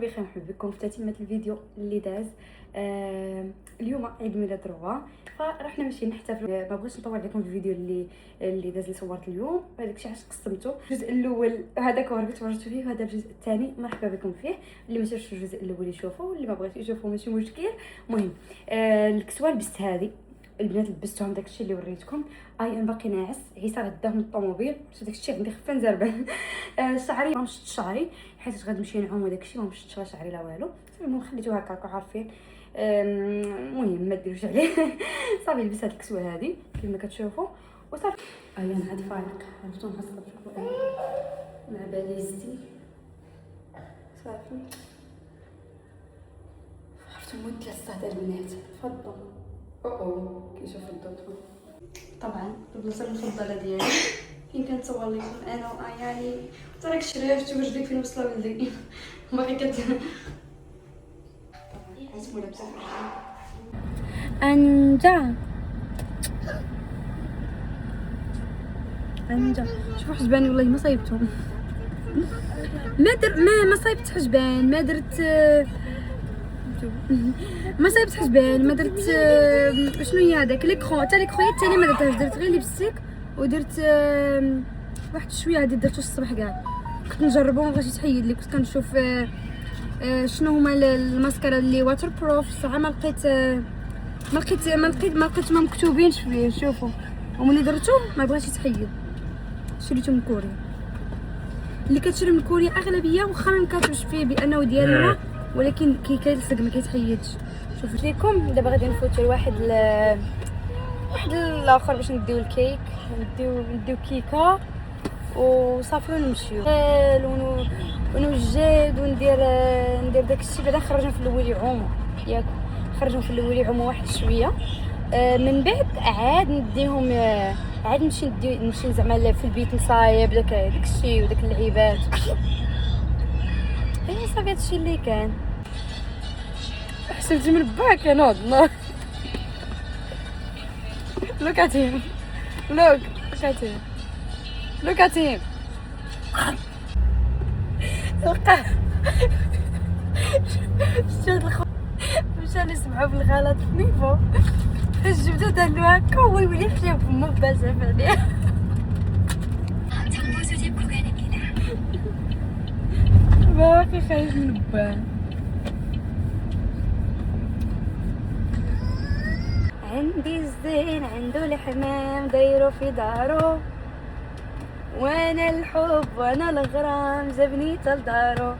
بخير. مرحبا بكم في تتمه الفيديو اللي داز. اليوم عيد ميلاد روا، فرحنا ماشي نحتفل. ما بغيتش نطول عليكم في الفيديو اللي داز اللي صورت اليوم، هذاك الشيء علاش قسمته. الجزء الاول هذاك هو اللي تفرجتوا فيه، وهذا الجزء الثاني مرحبا بكم فيه. اللي ما شافش الجزء الاول يشوفوا، واللي ما بغيتش يشوفوا ماشي مشكل. المهم الكسوه لبست هذه، البنات لبستهم داكشي اللي وريتكم. انا باقي ناعس، عيسى غداه من الطوموبيل، شفت داكشي عندي خفه نزربان. شعري ما مشط شعري حيت غنمشي نعوم وداكشي، ما مشطش شعري لا والو. المهم خليته هكاك عارفين. المهم ما ديروش عليه. صافي لبست هاد الكسوه هذه كما كتشوفوا وصافي. انا هادي فايق عرفتو نحصل بشكل مع باليزتي صافي. عرفتو مود 3 ساعات البنات تفضلوا. كيشوف الضوء. طبعا البلاصه المفضله ديالي فين كنتصور لكم انا واياني. تراك شريفت وجدك فين وصله ولدي. باقي اسمو لابسه انجا شوفوا حجباني والله ما صايبتهم. ما صايبت حجبان، ما درت ما صايبت حجبان، ما درت شنو هي هذاك ليكرون، حتى ليكرون الثاني ما درتهاش. درت غير ليبستيك ودرت واحد شويه هادي درتو الصباح كاع. كنت نجربو ما بغيتش يتحيد لي. كنت كنشوف شنو هما الماسكارا اللي واتر بروف. صراحه ما لقيت ما مكتوبينش فيه. شوفوا وملي درتو ما بغاش يتحيد. شريته من كوريا. اللي كتشري من كوريا اغلبيه واخا ما كاتبش فيه بانه ديالنا، ولكن كيلصق ما كيتحيدش. شوفوا ليكم دابا غادي نفوتوا لواحد واحد الاخر باش نديو الكيك، نديو كيكه وصافي ونمشيو ونوجد وندير داكشي. بعدا نخرجهم في الاول يعوموا ياك، نخرجهم في الاول يعوموا واحد شويه. من بعد عاد نديهم، عاد نمشي زعما في البيت نصايب داكشي وداك اللعيبات. اي صافي هادشي اللي كان. حسبتي من باك يا نوض. Look at him. Look at him. لقى مشى نسمعو بالغلط في نيفو. فاش جبدو دارلو هكا هو يولي يحلى فمو بزاف عليه. باقي خايف من بان. عندي الزين عنده الحمام دايرو في دارو، وانا الحب وانا الغرام جابني لدارو.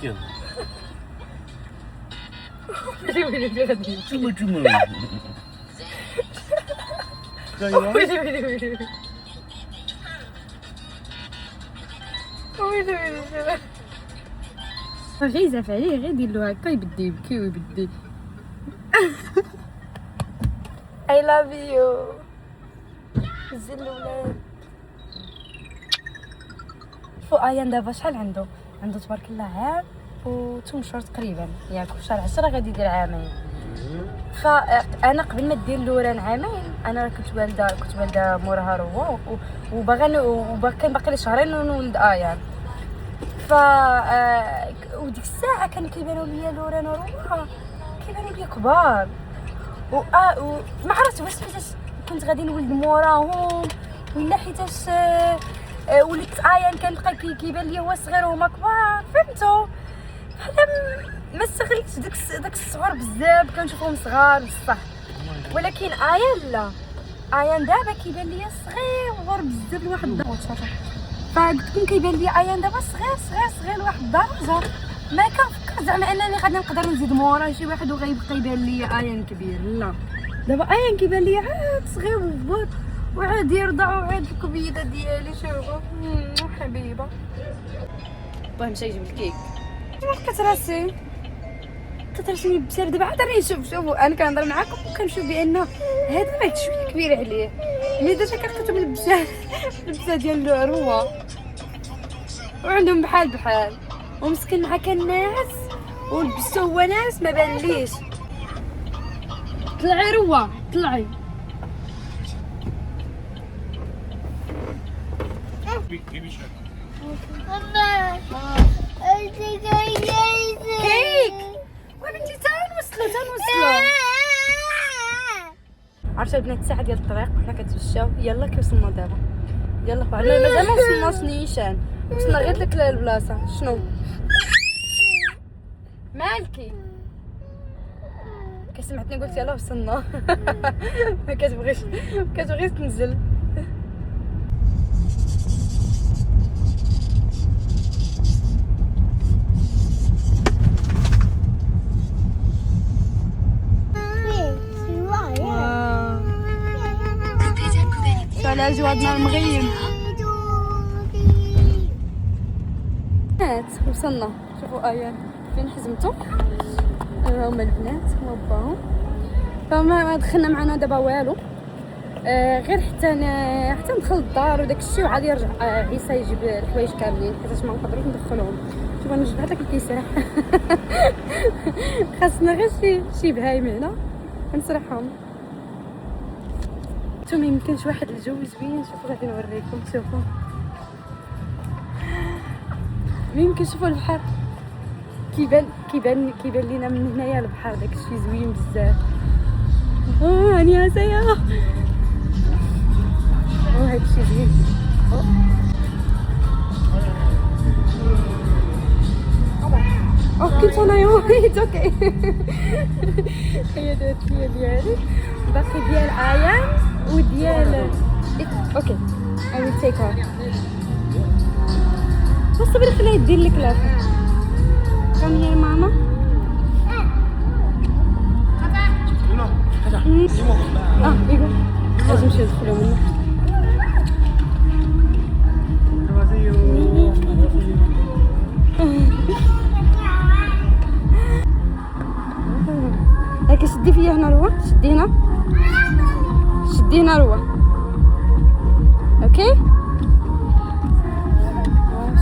يلا ويلي غادي غير زاف عليه، غير دير له هكا يبدا يبكي ويبدي. I love you. زين الولاد. شوفوا ايان دابا شحال عنده تبارك الله عام و 8 شهور تقريبا ياك. في شهر 10 غادي يدير عامين. فانا قبل ما دير لوران عامين انا كنت والده موراها روا وكان باقي لي شهرين ونولد ايان. وديك الساعه كان كيبانوا ليا لوران وروا كيبانوا ليا كبار. ما عرفتش واش حيتاش كنت غادي نولد موراهم ولا حيتاش وليت ايان كنبقى كيبان لي هو صغير وهما كبار. فهمتوا؟ ما استغلتش داك الصغر بزاف، كنشوفهم صغار بصح. ولكن ايان لا، ايان دابا كيبان لي صغير بزاف لواحد الدرجه. فقلت لكم كيبان لي ايان دابا صغير لواحد الدرجه ما كنفكر زعما انني غادي نقدر نزيد مورا شي واحد وغيبقى يبان لي ايان كبير. لا دابا ايان كيبان لي عاد صغير وعاد يرضع وعاد الكبيده ديالي. شوفوا حبيبه. باه مشى يجيب الكيك. لقيت راسي بزاف. دابا عاد راني شوفوا انا كنهضر معاكم وكنشوف بان هذا راه شويه كبير عليه. ملي درت كنلقيتو باللبسه ديال الروه وعندهم بحال ومسكن مع كان ناعس ولبسو هو ناعس ما بانليش. طلعي روه طلعي. كيك وبنتي تنوصلوا عرفتوا البنات الساعه ديال الطريق وحنا كنتمشاو. يلا كي وصلنا دابا، يلا مازال ما وصلناش نيشان، وصلنا غير ديك البلاصه. شنو مالكي؟ كسمعتني قلت يلا وصلنا. ما كتبغيش تنزل. على جوادنا المغيم. بنات وصلنا. شوفوا ايان فين حزمتو، هما البنات وباهم. فما دخلنا معنا دابا والو، غير حتى ندخل الدار وداك الشيء، وعاد يرجع عيسى يجيب الحوايج كاملين حيت ما نقدروش ندخلهم. شوف انا جبت لك الكيسان. خاصنا غير شي بهايم هنا ونسرحهم. انتم يمكنش واحد الجو زوين. شوفوا غادي نوريكم. شوفوا يمكن شوفوا البحر كيبان لينا من هنايا البحر. داك الشيء زوين بزاف. هاني عسايا. هاد الشيء زوين. كنت انا يوميت اوكي. هي ديالي باقي ديال ايان وديال اوكي. I will take her. صبري خليها يدير لك لافه. كم هي ماما؟ يقول لازم نمشيو ندخلو منه. هاك شدي فيا هنا روى. شدي هنا روى. اوكي.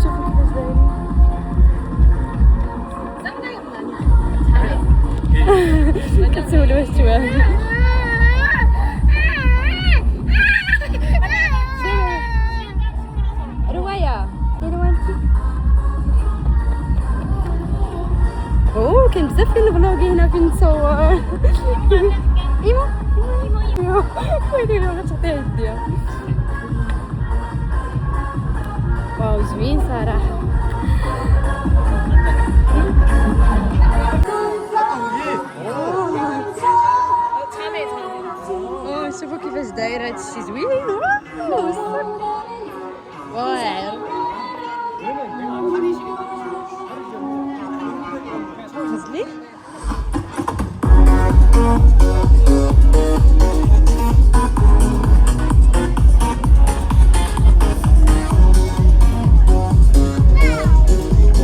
شوفوا كيفاش دايرين. كتسولوا واش تواه. رواية كاين بزاف فين الفلوغي هنا فين نصور. ايمو ويلي لو غتعطيها يديها. واو زوين صراحة. شوفوا كيفاش داير هادشي زوين. واعر. نزلي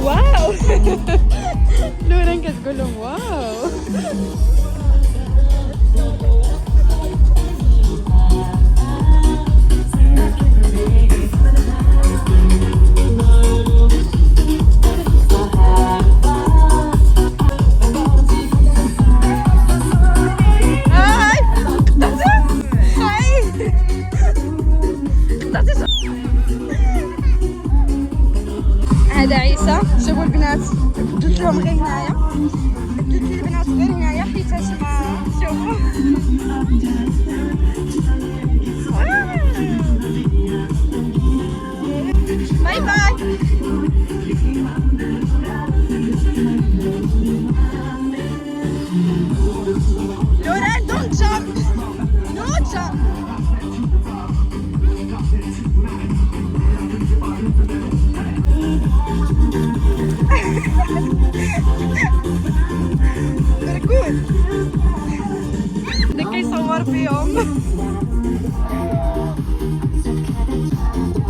واو. لوران كتقول لهم واو. هذا عيسى. شوفوا البنات بدلت لهم غير هنايا، بدلت لي البنات غير هنايا حيتاش ما شوفوا. باي باي. لوران دونت جامب. نو جامب. ركود اللي كيصور فيهم.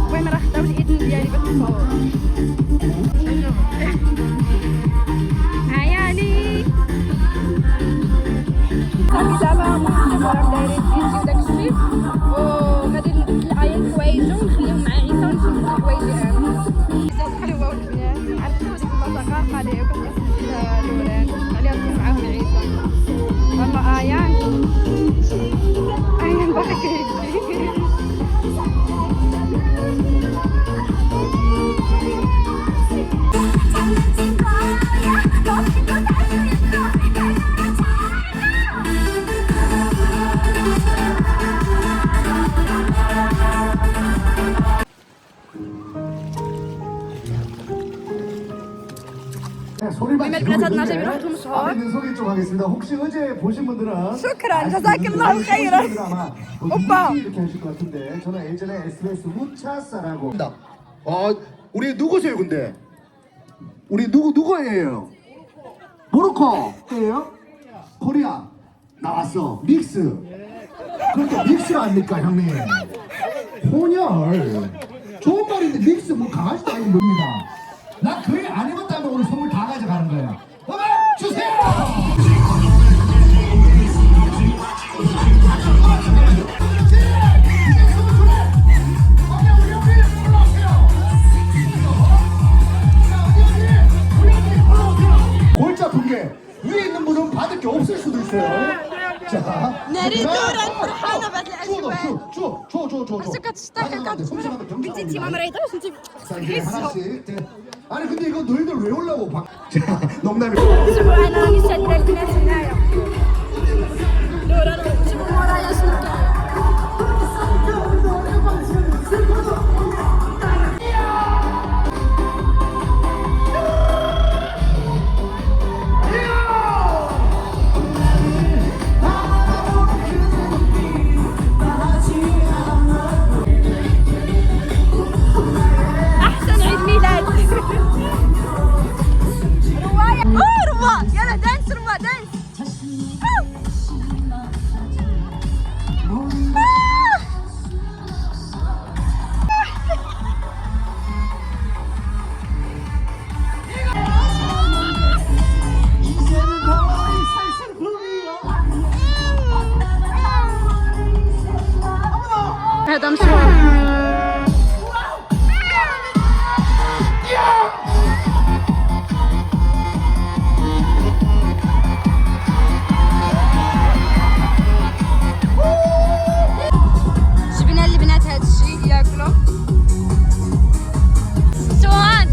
المهم راه خداو الاذن ديالي باش نصور. عيالي صافي دابا راهم دايرين فيديو داكشي، وغادي نبدل العيال حوايجهم ونخليهم مع عيسى ونشوف حوايجي انا. بزاف حلوه البنات. عرفتوا ديك البلاصه غارقه عليها وكتحس لوران عليها تكون معاهم عيسى. والله ايان باقي كيبكي. الجزائر يروحوا مشهور. 앞에 소개 좀 하겠습니다. 혹시 어제 보신 분들은 شكرا جزاك الله خيرا. 오빠 이렇게 하실 것 같은데 저는 예전에 SBS 우차사라고. 우리 누구세요 근데? 우리 누구예요? 모로코예요? 코리아 나왔어. 믹스. 그러니까 믹스 아닙니까 형님? 혼혈. 좋은 말인데 믹스 뭐 강아지도 아니고 뭡니다. 나 그애 안 입었다면 오늘 선물 다 가져가는 거야. 음악 주세요. 골자 붕괴 위에 있는 분은 받을 게 없을 수도 있어요. 자, نريد نورا فرحانة بعد الأجواء. 줘. حسك تشتاق بنتي ما مريضاش انت 자, 이제 하나씩. 아니 근데 이거 너희들 왜 올라고? 자, 농담이. شوفوا أنا راني شادة البنات هنايا. نورا شوفوا ورايا شنو كاين. أحسن عيد ميلاد. رواية. روا يلا دانس روا دانس. هذا مشروع. جبنا للبنات هذا الشيء ياكلوا. سوان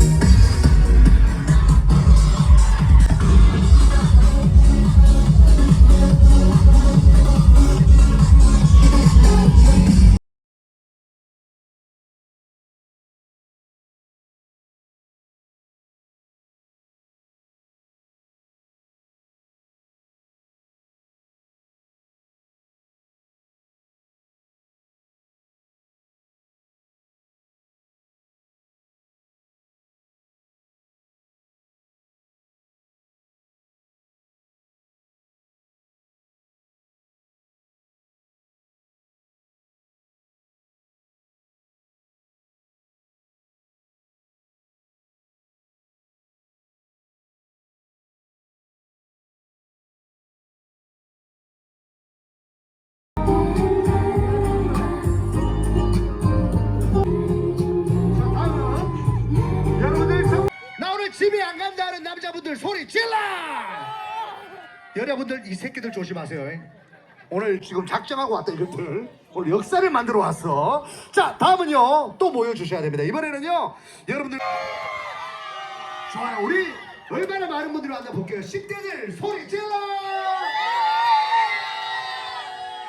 나 오늘 집에 안 간다는 남자분들 소리 질러! 여러분들 이 새끼들 조심하세요. 오늘 지금 작정하고 왔다 이것들 오늘 역사를 만들어 왔어. 자 다음은요 또 모여주셔야 됩니다. 이번에는요 여러분들 좋아요. 우리 얼마나 많은 분들이 왔나 볼게요. 10대들 소리 질러!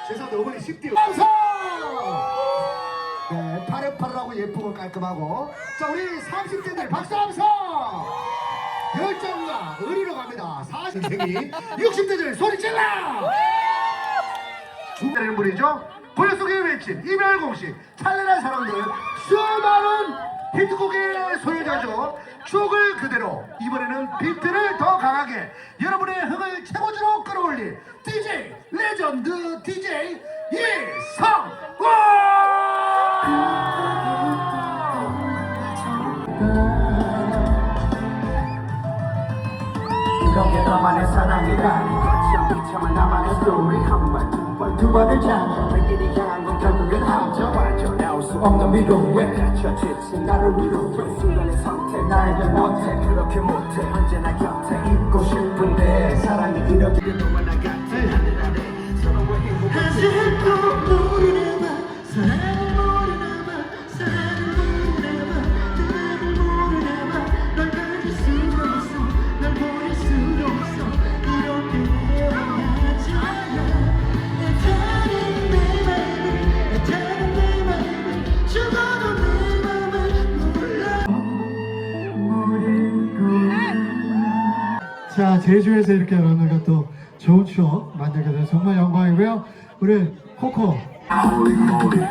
죄송한데 어머니 10대 감사! 네, 파릇파릇하고 예쁘고 깔끔하고. 자 우리 30대들 박수 함성! 열정과 의리로 갑니다. 40대생이 60대들 소리 질러! 죽는 분이죠. 본연 속에 외친 이별 공식 찬란한 사람들 수많은 히트곡의 소유자죠. 추억을 그대로 이번에는 비트를 더 강하게 여러분의 흥을 최고조로 끌어올릴 DJ 레전드 DJ 이성원. 이렇게 너만의 사랑이라니 거참 비참한 나만의 스토리 한번 두 번을 잡아 내끼리 향한 건 결국엔 함정 빠져나올 수 없는 미로에 갇혀 지친 나를 위로해 순간의 선택 나에게 못해 그렇게 못해 언제나 곁에 있고 싶은데 사랑이 이렇게 너와 나 같아 하늘 아래 서로의 행복을 아직도 모르나 봐 사랑을 모르나 봐 사랑을 모르나 봐 그대를 모르나 봐널 가질 수가 없어 널 버릴 수가 없어 이렇게 헤어나지 않아 애타는 내 맘을 애타는 내 맘을 죽어도 내 맘을 몰라 모르고 자 제주에서 이렇게 여러분들과 또 좋은 추억 만들게 돼서 정말 영광이고요. 우리 코코. Holy moly.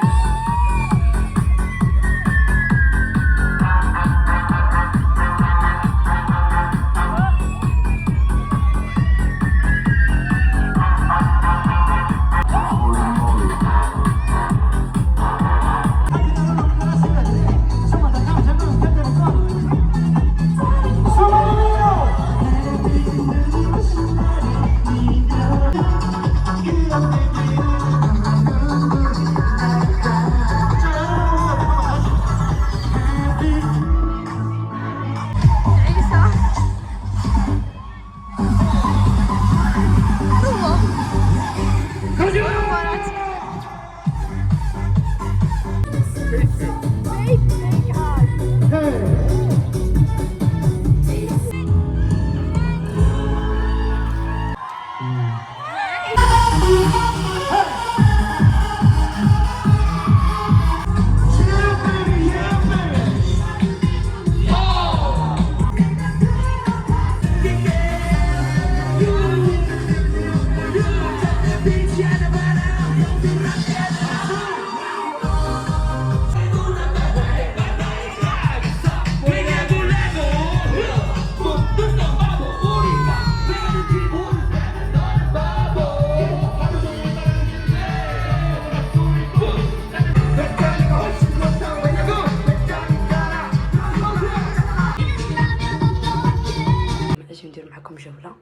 اجي ندير معكم جوله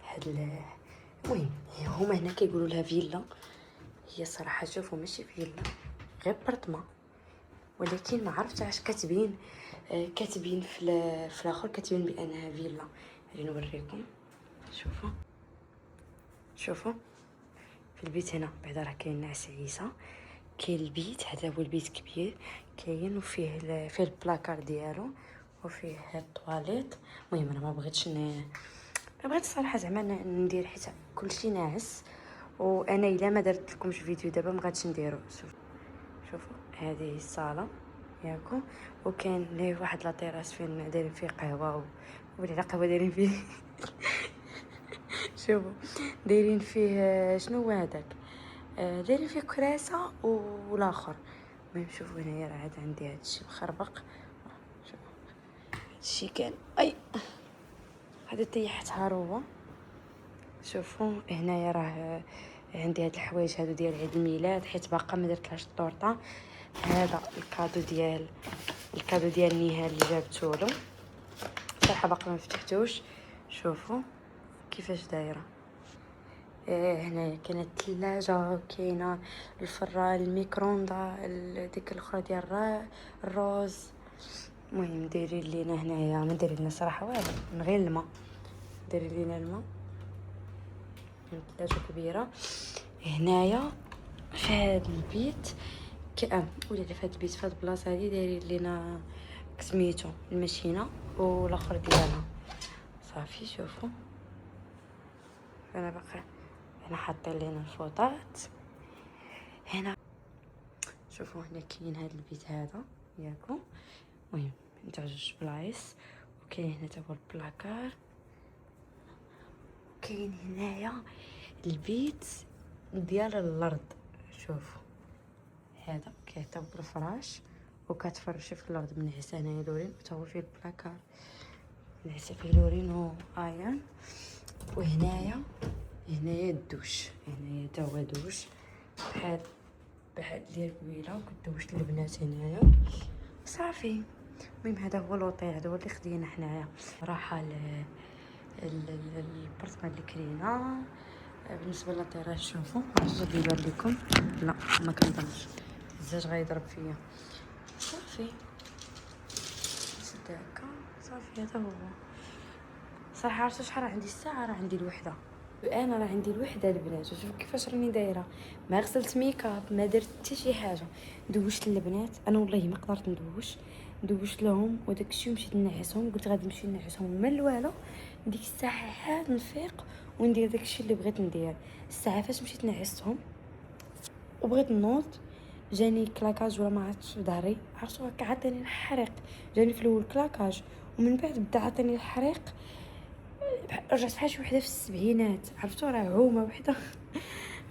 في هاد المهم هما هنا كيقولوا لها فيلا. هي صراحه شوفوا ماشي فيلا، غير برطمان، ولكن ما عرفت علاش كاتبين في الاخر كاتبين بانها فيلا. غادي نوريكم. شوفوا في البيت هنا بعدا راه كاين نعس عيسى. كاين البيت، هذا هو البيت كبير كاين، وفيه فيه البلاكار ديالو، وفيه الطواليت. المهم انا ما بغيتش صراحه زعما ندير حيت كلشي ناعس، وانا الا ما درت لكمش فيديو دابا ما غاديش نديرو. شوفوا هذه الصاله ياكم، وكاين ليه واحد لا تيراس فين دايرين فيه قهوه ولا لا قهوه دايرين فيه شوفوا دايرين فيه شنو هو هذاك، دايرين فيه كراسه والاخر. المهم شوفوا هنايا راه عاد عندي هادشي مخربق. شوفوا هادشي كان هذا طيحتها روه. شوفوا هنايا راه عندي هاد الحوايج هادو ديال عيد الميلاد، حيت باقا ما درتلهاش الطورطه. هذا الكادو ديال نهال اللي جابتولو، صراحه باقا ما فتحتوش. شوفوا كيفاش دايره. هنايا كاينه الثلاجه، وكاينه الفران، الميكروندا، ديك الاخرى ديال الروز. المهم دايرين لينا هنايا، ما دايرين لنا صراحه والو، من غير الماء دايرين لينا الماء. ثلاجه كبيره هنايا في هذا البيت ولا في هذا البيت، في هذه البلاصه هذه دايرين لينا سميتو الماشينه والاخر ديالها صافي. شوفوا انا باقي هنا حاطين لينا الفوطات هنا. شوفوا هنا كاين هذا البيت هذا ياكم. المهم نتاع جوج بلايص، وكاين هنا تا هو البلاكار. كاين هنايا البيت ديال الارض. شوفوا هذا كيعطيو بالفراش وكتفرشي في الارض من هنا. هنايا لورين حتى هو فيه البلاكار، نعسى فيه لورين وايان. وهنايا الدوش، هنايا تا هو دوش بحال ديال كبيره، وكدوش البنات هنايا صافي. المهم هذا هو لوطيل، هذا هو اللي خدينا حنايا صراحه. البرطمان اللي كرينا بالنسبه للطيران. شوفوا غادي يبان لكم، لا ما كنظنش الزاج غيضرب فيا. صافي نسد هكا صافي. هذا هو صراحه. عرفتوا شحال راه عندي الساعه؟ راه عندي الوحده، انا راه عندي الوحده البنات. وشوفوا كيفاش راني دايره، ما غسلت ميكاب، ما درت حتى شي حاجه. دوشت البنات، انا والله ما قدرت دوشت لهم وداك الشيء، ومشيت نعسهم. قلت غادي نمشي نعسهم من الوالو، ديك الساعه عاد نفيق وندير داك الشيء اللي بغيت ندير. الساعه فاش مشيت نعستهم وبغيت نوض، جاني كلاكاج ولا ما عرفتش في ظهري. عرفتوا هكا عطاني الحريق، جاني في الاول كلاكاج، ومن بعد بدا عطاني الحريق رجعت بحال شي وحده في السبعينات، عرفتو راه عومه وحده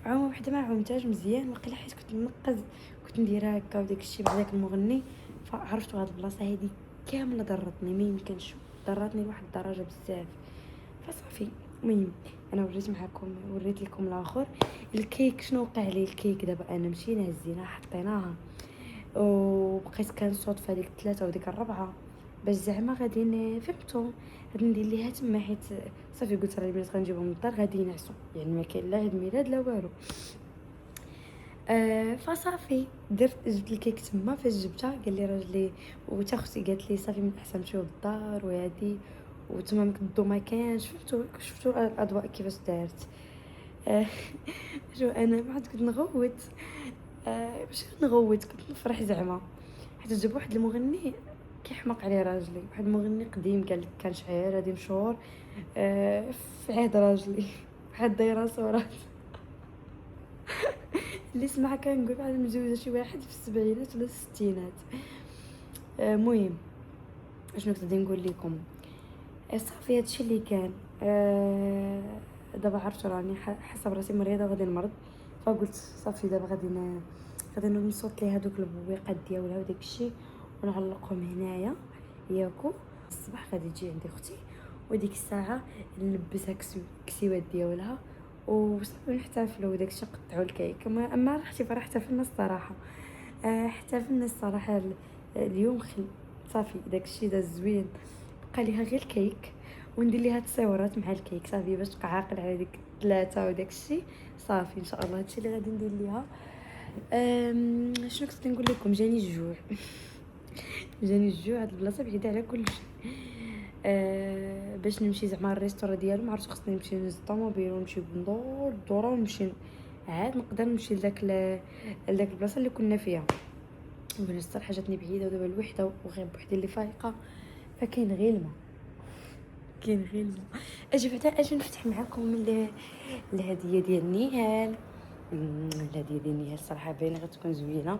عومه وحده ما عومتهاش مزيان، وقيلا حيت كنت نقز كنت نديرها هكا وداك الشيء مع داك المغني، فعرفتو هاد البلاصه هادي كامله ضرتني، ما يمكنش ضرتني لواحد الدرجه بزاف. فصافي المهم انا وريت لكم الاخر الكيك شنو وقع لي. الكيك دابا انا مشينا هزيناها حطيناها، وبقيت كنصوت في هذيك الثلاثه وديك الربعه باش زعما غادي فهمتو غادي ندير ليها تما، حيت صافي قلت راه البنات غنجيبهم للدار غادي ينعسوا، يعني ما كاين لا عيد ميلاد لا والو. فصافي جبت الكيك تما. فاش جبتها قال لي راجلي وتا اختي قالت لي صافي من الاحسن نمشيو للدار وهادي، وتما الضو ما كانش، شفتوا الاضواء كيفاش دارت. شو انا ما عاد كنت نغوت، باش نغوت كنت نفرح زعما، حيت جاب واحد المغني كيحماق عليه راجلي، واحد المغني قديم قال لك كان شعير هادي مشهور في عهد راجلي بحال الديناصورات. اللي سمع كنقول على مزوجه شي واحد في السبعينات ولا الستينات. المهم شنو كنت غادي نقول لكم، صافي هادشي اللي كان. دابا عرفت راني حاسه براسي مريضه وغادي نمرض، فقلت صافي دابا غادي نصوت لي هذوك البويقات ديالها وداك الشيء ونعلقهم هنايا ياكو. الصباح غادي تجي عندي اختي وديك الساعه نلبسها كسيوات ديالها وصافي نحتفلوا وداك الشيء، نقطعوا الكيك. اما راحتي فرح احتفلنا الصراحه، احتفلنا الصراحه اليوم صافي داك الشيء داز زوين. بقى ليها غير الكيك وندير ليها تصاورات مع الكيك صافي باش تبقى عاقل على ديك ثلاثه وداك الشيء. صافي ان شاء الله هادشي اللي غادي ندير ليها. شنو كنت نقول لكم، جاني الجوع جاني الجوع. هاد البلاصه بعيده على كل شيء. باش نمشي زعما الريستورا ديالو ما عرفتش، خصني نمشي نهز الطوموبيل ونمشي ندور الدوره ونمشي عاد نقدر نمشي لداك البلاصه اللي كنا فيها. وانا الصراحه جاتني بعيده ودابا الوحده وغير بوحدي اللي فايقه، فكاين غير الماء اجي بعدا اجي نفتح معكم الهديه ديال نيهال. الهديه ديال نيهال الصراحه باينه غتكون زوينه.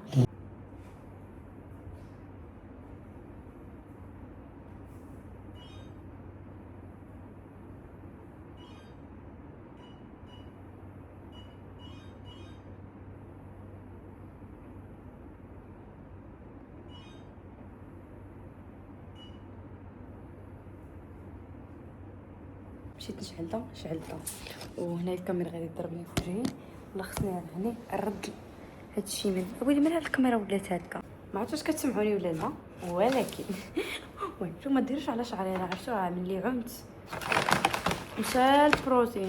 مشيت شعلتها وهنا الكاميرا غادي تضربني في وجهي، والله خصني يعني نرد هادشي من هاد الكاميرا ولات هكا. ما عرفتش كتسمعوني ولا لا، ولكن المهم ما ديروش على شعري، انا عرفتو راه ملي عمت مشى البروتين.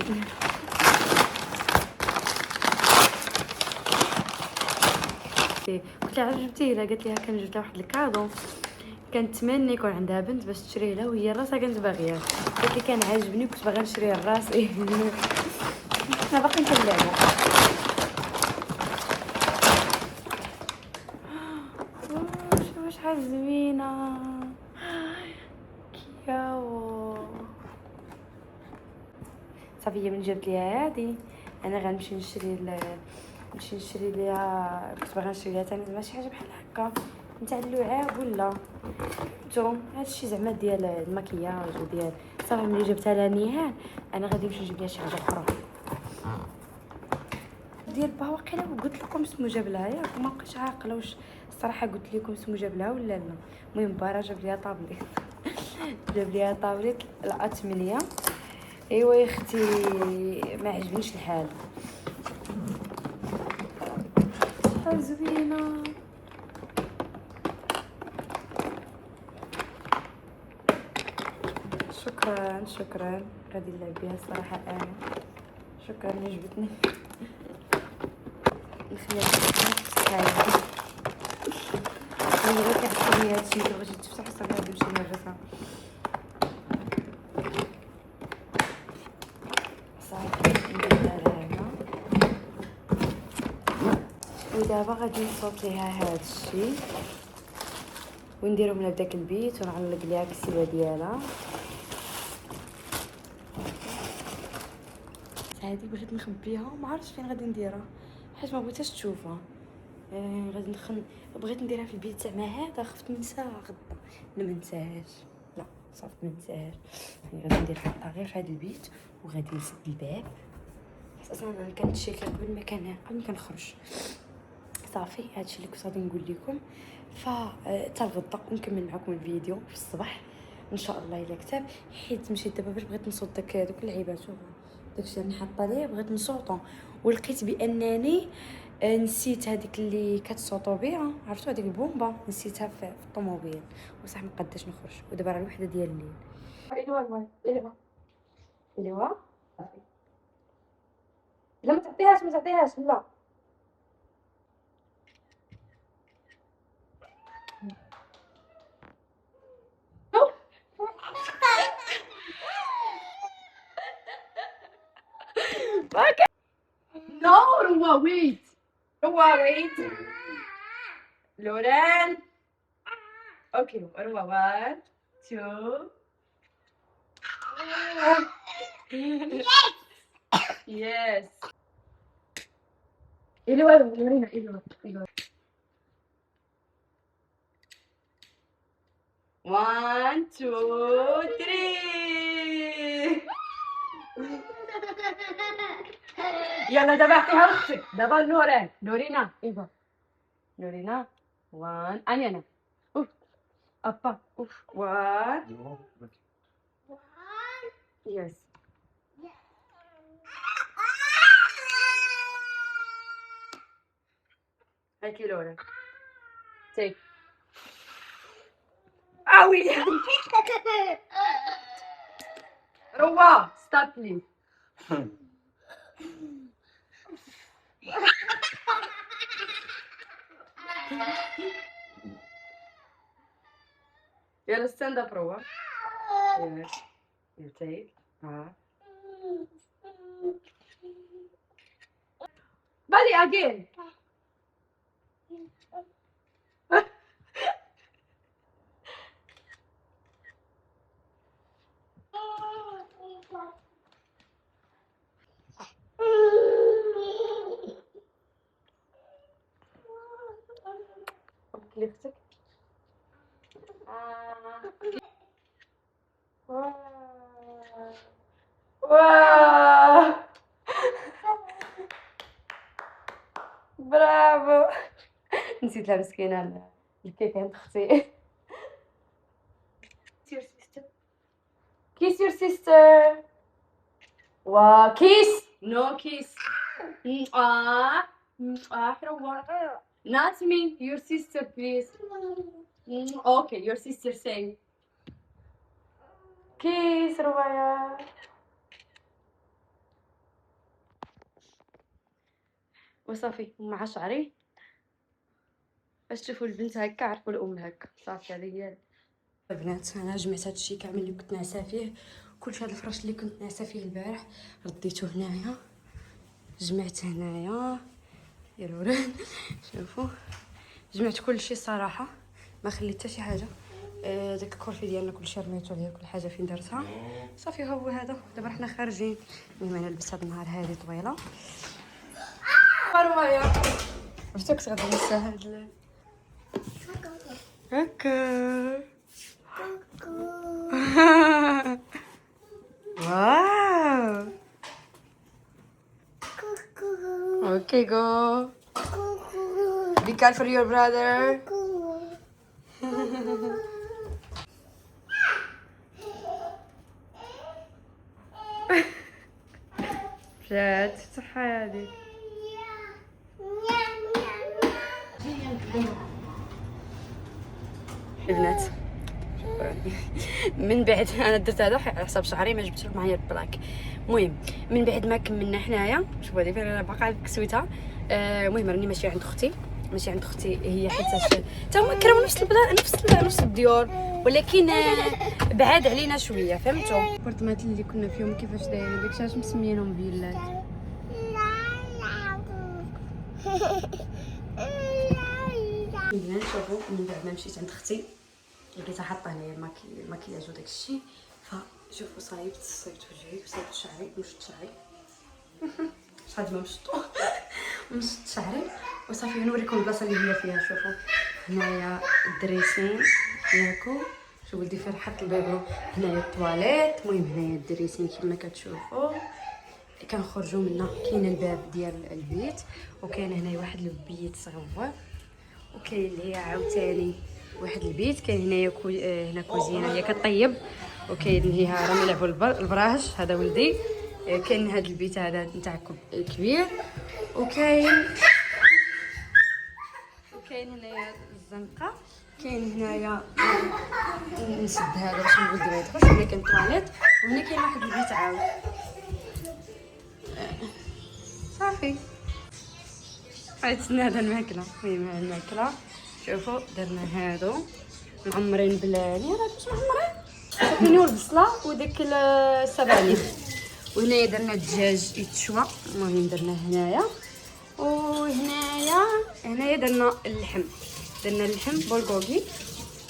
قلت لها عجبتي لا، قالت لي ها كنجبت لها واحد الكادو كنتمنى يكون عندها بنت باش تشريه لها وهي راسها كانت باغيه. قالت لي كان عاجبني وكنت باغا نشريه لراسي. انا باقي نتبعو. شوفوا شحال زوينه كياو. صافي من جبت ليها هادي انا غنمشي نشري ليها، كنت باغا نشري ليها ثاني زعما شي حاجه بحال هكا نتاع اللعاب ولا نتوما هادشي زعما ديال المكياج وديال صافي. ملي جبتها لها نيهان انا غادي نمشي نجيب ليها شي حاجه اخرى ديال با. واقيلا قلت لكم اسمو جاب لها ياك، ما بقيتش عاقله واش الصراحه قلت لكم اسمو جاب لها ولا لا. المهم بارا جاب ليها طابليت جاب ليها طابليت ال8. ايوا يا اختي ما عجبنيش الحال، شحال زوينه. شكرا غادي نلعب بها الصراحه انا. شكرا عجبتني. نخليها هاي انا غير كنحكي هادشي الا بغيتي تفتح صافي غادي نمشي نهرسها صافي. نديرها هنا ودابا غادي نصوت ليها هادشي ونديرهم لها بداك البيت ونعلق ليها الكسيوه ديالها. هادي بغيت نخبيها وما عرفتش فين غادي نديرها حيت ما بغيتهاش تشوفها. غادي بغيت نديرها في البيت زعما هذا، خفت ننساها غدا. لا ما ننساهاش، لا صافي ما ننساهاش. يعني غادي ندير حطها غير في هذا البيت وغادي نسد الباب. اساسا انا كنتشيكا قبل ما كنخرج. صافي هادشي اللي كنت غادي نقول لكم. حتى الغدا نكمل معكم الفيديو في الصباح ان شاء الله الا كتاب، حيت مشيت دابا باش بغيت نصوت دوك اللعيبات. شوفوا داكشي اللي حاطه ليه بغيت نصوتو، ولقيت بانني نسيت هذيك اللي كتصوتو بها، عرفتوا هذيك البومبا نسيتها في الطوموبيل، وصح ما قداش نخرج، ودابا راه الوحده ديال الليل. ايوا صافي لا ما تعطيهاش لا. No, Ruwa, wait. Ruwa, wait. Lauren. Okay, Ruwa, 1, 2. Yes. Lorena. 1, 2, 3. يلا دابا عطيها لختك. دابا لورينا ايوا لورينا 1 انا اوف ابا اوف 1 يس هاكي لورا تيك اوي روا ستوب بليز. يلا ستاند اب روا. يس يو تيك بالي اجين. لفتك واو برافو. نسيت لها مسكينه الكيك عند اختي. كيس يور سيستر. وا كيس نو كيس. حلوة. Not me, your sister please. Okay, your sister saying kiss رواية. وصافي مع شعري باش تشوفوا البنت هكا عرفوا الام هكا. صافي هذه هي البنات. انا جمعت هادشي كامل اللي كنت ناعسه فيه، كلشي هذا الفراش اللي كنت ناعسه فيه البارح رديته هنايا، جمعت هنايا يا لوران. شوفوا جمعت كلشي صراحه ما خليت حتى شي حاجه. داك الكورفي ديالنا كلشي رميتو عليه، كل حاجه فين درتها. صافي هو هذا. دابا حنا خارجين. المهم انا لبست هاد النهار هذه طويله. روايا عرفتو كنت غادي نسى هاد هكا. واو اوكي جو. Be careful your brother. جات صحة هذيك. البنات من بعد انا درت هذا على حساب شعري، ما جبتش معايا البلاك. المهم من بعد ما كملنا حنايا، شوفوا هذه انا باقا كسويتها. المهم راني ماشيه عند اختي هي حيتاش حتى هما كراو نفس الديور، ولكن بعاد علينا شويه فهمتوا. الابارتمانات اللي كنا فيهم كيفاش دايرين داكشي علاش مسميينهم فيلات. البنات شوفوا من بعد ما مشيت عند اختي لقيتها حاطه هنايا الماكياج وداك الشيء، فشوفوا صايبت وجهي وصايبت شعري ومشط شعري. شحال ما مشط شعري وصافي. نوريكم البلاصه اللي هي فيها. شوفوا هنايا الدريسين ياكو، شوفوا ولدي فين حط البيبرو. هنايا الطواليت. المهم هنايا الدريسين كما كتشوفوا كنخرجوا منها. كاين الباب ديال البيت وكاين هنايا واحد البيت صغير وكاين اللي هي عاوتاني واحد البيت. كاين هنايا هنا كوزينه هي كطيب وكاين اللي هي راهم يلعبوا البراج. هذا ولدي. كاين هذا البيت هذا نتاع كبير وكاين هنايا الزنقه. كاين هنايا نسد هذا باش ولدي ما يدخلش. هنا كاين طواليت وهنا كاين واحد البيت عاود صافي. عيطنا هذا الماكله. المهم هذا الماكله شوفوا درنا هادو معمرين باللاني. راه باش معمرين صافيني والبصله وديك السبانخ. وهنايا درنا الدجاج يتشوى. المهم درنا هنايا وهنايا درنا اللحم. درنا اللحم بولغوغي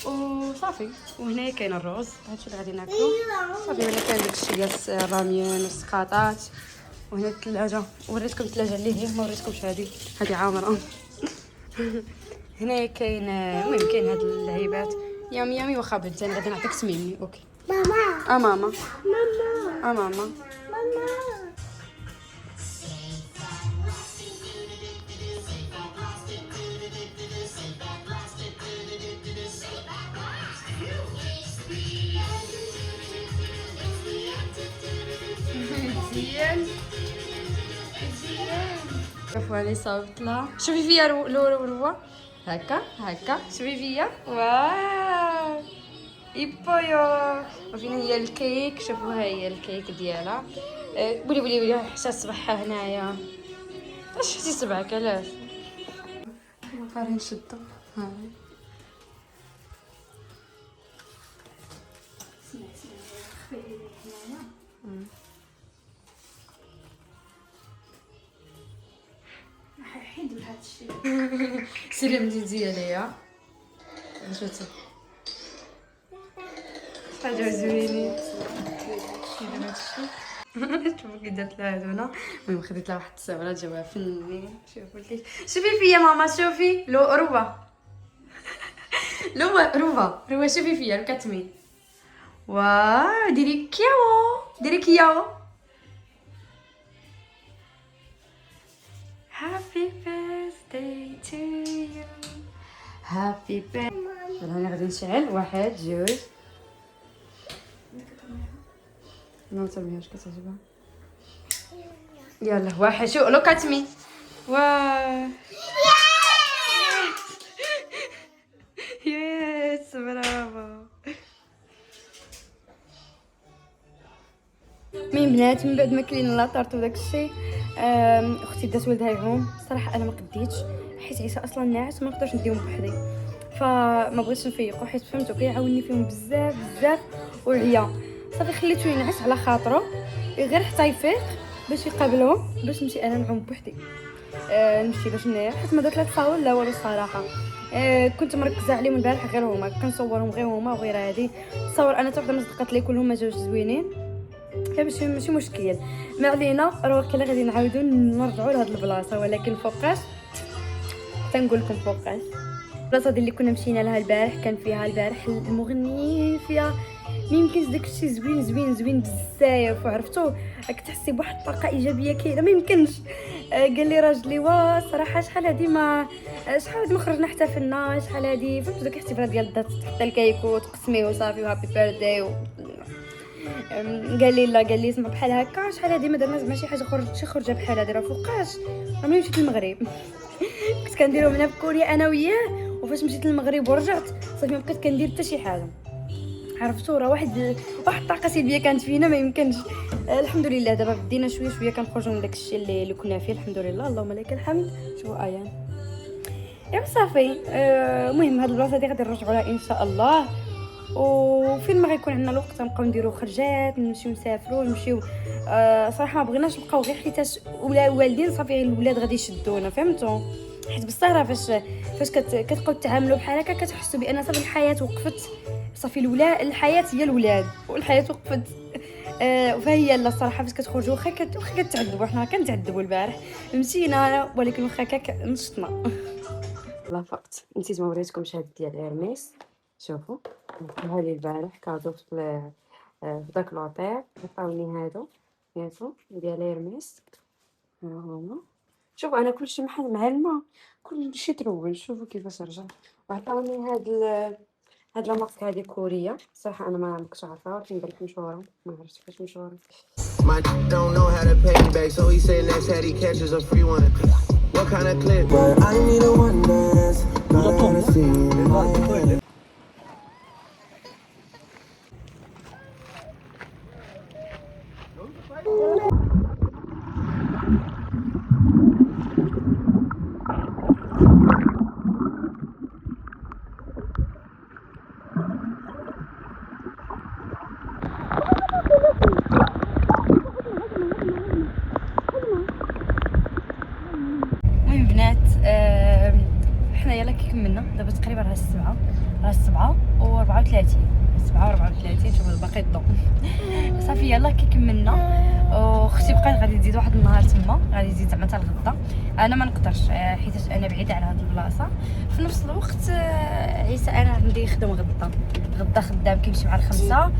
وصافي. وهنايا كاين الرز. هادشي اللي غادي ناكلو صافي. هنا كاين داكشي ديال الراميون والسقاطات. وهنا الثلاجه. وريتكم الثلاجه اللي هي ما وريتكمش هذه عامره. هنا كاين المهم كاين هاد اللعيبات يامي واخا بنت. انا غادي نعطيك تسميني. اوكي ماما. ماما. ماما. مزيان. شوفوا علي صوبت لها. شوفي فيا روى هكا شوفي فيا. واو يبايو. وفين هي الكيك. شوفوا ها هي الكيك ديالها. بولي حتى صباحها هنايا. اش شفتي صبعك علاش غادي نشدو. ها حيدوا هذا الشيء. سيري مزيزيه ليا. شفتي حاجه زوينين. شوفوا كي درت لها هذونا. المهم خديت لها واحد الصوره جواها فني. شوفي فيا ماما. شوفي روى شوفي فيا الكتمي. واو ديري كياو. Happy birthday to you. Happy birthday. انا غادي نشعل. 1 2 ما تسميهاش كتعجبها. يلا 1 شو لو كاتمي. واه يس برافو. بنات من بعد ما كلينا لاطارت وداك الشيء اختي دات ولدها يعوم. صراحه انا ما قديتش حيت عيسى اصلا ناعس ما نقدرش نديهم بوحدي. فما بغيتش نفيقو حيت فهمتو كيعاوني فيهم بزاف وعيا. صافي خليته ينعس على خاطره غير حتى يفيق باش يقابلهم باش نمشي انا نعوم بوحدي. نمشي باش حيت ما درت لا تصاور لا والو الصراحه. كنت مركزه عليهم البارح غير هما كنصورهم غير هما وغير هادي. تصور انا حتى وحده ما صدقات لي كلهم جوج زوينين. ماشي مشكل ما علينا. راه كلا غادي نعاودو نرجعوا لهاد البلاصه ولكن فوقاش تنقول لكم فوقاش. البلاصه اللي كنا مشينا لها البارح كان فيها البارح المغنيين فيها ما يمكنش داكشي زوين بزاف. وعرفتو راك تحسي بواحد الطاقه ايجابيه كاينه ما يمكنش. قال لي راجلي وا صراحه شحال هادي ما خرجنا احتفلنا. شحال هادي فهمتوا داك الاحتفال ديال الدات تحط الكيك وتقسميه وصافي وهابي بيرثداي قال لي اسمع بحال هكا شحال هادي ما درنا زعما شي خرجه بحال هادي. راه فوقاش عمري مشيت للمغرب. كنت كنديرهم هنا في كوريا انا وياه. وفاش مشيت للمغرب ورجعت صافي ما بقيت كندير حتى شي حاجه. عرفتوا راه واحد الطاقه سلبيه كانت فينا ما يمكنش. الحمد لله دابا بدينا شويه كنخرجوا من داكشي اللي كنا فيه. الحمد لله اللهم لك الحمد. شوفوا ايان ايوا صافي. المهم هاد البلاصه هادي غادي نرجعوا لها ان شاء الله. وفين ما غيكون عندنا الوقت نبقاو نديرو خرجات نمشيو نسافروا نمشيو. صراحه ما بغيناش نبقاو غير حيتاش والدين صافي الولاد غادي يشدونا فهمتوا. حيت بصح فاش كتبقاو تعاملوا بحال هكا كتحسوا بان صافي الحياه وقفت. صافي الحياه هي الولاد والحياه وقفت. فهي لا الصراحه فاش كتخرجوا واخا كتعذبوا. حنا كنتعذبوا البارح مشينا ولكن واخا نشطنا. الله فقت نسيت ما وريتكمش هاد ديال هيرميس. شوفوا هذه البارح كادو في داك لوطيل عطاوني هادو ياسو ديال هيرميس ها هما. شوفوا انا كلشي مع الماء كلشي ترول. شوفوا كيفاش رجع. وعطاوني هاد لا مارك هادي كورية صراحة انا ما كنتش عارفاها ولكن قالت مشهورة ما عرفتش كيفاش مشهورة. My don't know how to pay me back, so he said next that he catches a free one. What kind of clip? But I need a one dance, not a Hennessy in my head. المهم بنات حنا يلا كي كملنا دابا تقريبا راه السبعة و34 شوفوا باقي الضو. صافي يلا كي كملنا واختي بقات غادي تزيد واحد النهار تما غادي تزيد زعما حتى الغدا. انا ما نقدرش حيت انا بعيده على هاد البلاصه. في نفس الوقت عيسى انا عندي خدم غدا خدام كيمشي مع 5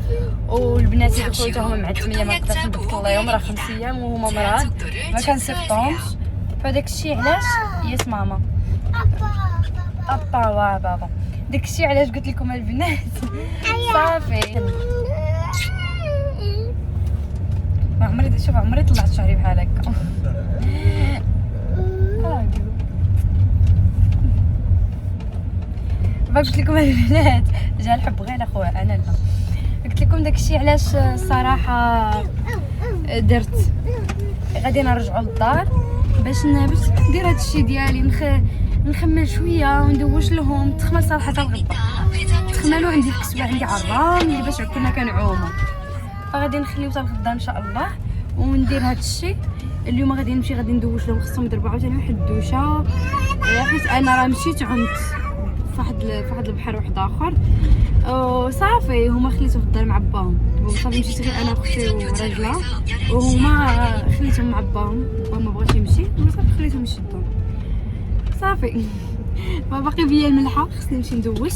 والبنات يدخلوا حتى هما مع 8 ما نقدرش نبدل لهم راه 5 ايام وهما مرض ما كنصيفطهمش. فداك الشيء علاش ياس ماما بابا داك الشيء علاش قلت لكم البنات صافي. عمري طلعت شعري بحال هكا. قلت لكم البنات جا الحب غير اخويا انا لا. قلت لكم داك الشيء علاش الصراحه درت غادي نرجعوا للدار باش ندير هذا الشيء ديالي نخمل شويه وندوش لهم. تخمل صراحه حتى الغدا تخملوا عندي في الكسوه عندي عرام اللي باش كنا كنعوموا. فغادي نخليو حتى الغدا ان شاء الله وندير هذا الشيء. اليوم غادي نمشي غادي ندوش لهم خصهم يضربوا عاوتاني واحد الدوشه حيت انا راه مشيت عمت فواحد البحر واحد اخر وصافي. هما خليتو في الدار مع باهم صافي مشيت غير انا واختي وراجلها وهما خليتهم مع باهم ما بغاش يمشي وصافي خليتهم يشدوا صافي. باقي بيا الملحه خصني نمشي ندوش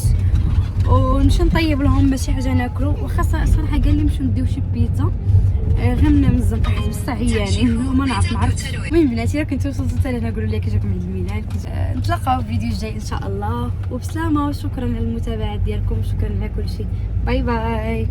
ونمشي نطيب لهم شي حاجه ناكلو. واخا صراحه قال لي نمشيو نديو شي بيتزا غير من الزنقه حيت بصح عيانين وما عرفتش. المهم بناتي الا كنتو وصلتوا حتى لهنا قولوا لي كي جاكم عيد الميلاد. نتلاقاو في فيديو جاي ان شاء الله وبسلامه وشكرا على المتابعه ديالكم وشكرا على كل شيء. باي باي.